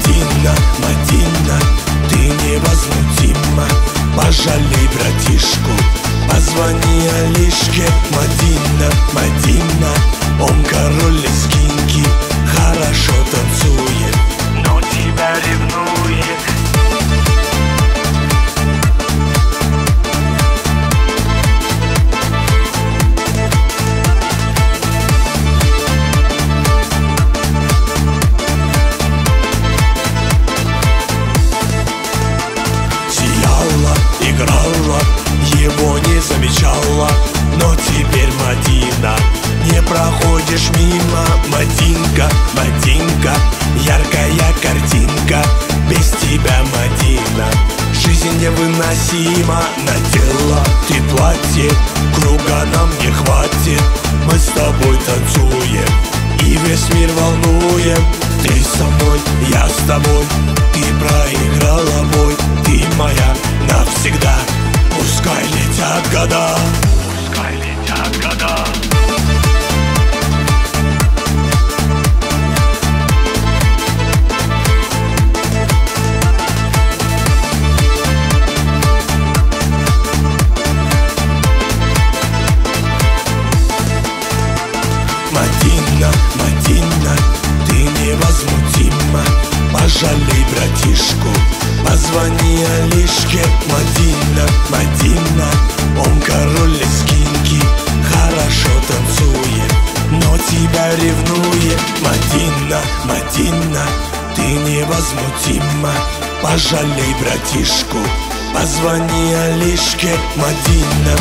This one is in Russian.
Мадина, Мадина, ты невозмутима. Пожалей братишку, позвони Алишке. Мадина, Мадина, он король лезгинки, хорошо танцует, но тебя ревнует. Играла, его не замечала, но теперь, Мадина, не проходишь мимо. Мадинка, Мадинка, яркая картинка, без тебя, Мадина, жизнь невыносима. Надела ты платье, круга нам не хватит, мы с тобой танцуем и весь мир волнуем. Ты со мной, я с тобой, ты проиграла бой, ты моя навсегда. Пускай летят года, пускай летят года. Мадина, Мадина, ты невозмутима. Пожалей братишку, позвони Алишке. Мадина, Мадина, он король лезгинки, хорошо танцует, но тебя ревнует. Мадина, Мадина, ты невозмутима. Пожалей братишку, позвони Алишке. Мадина,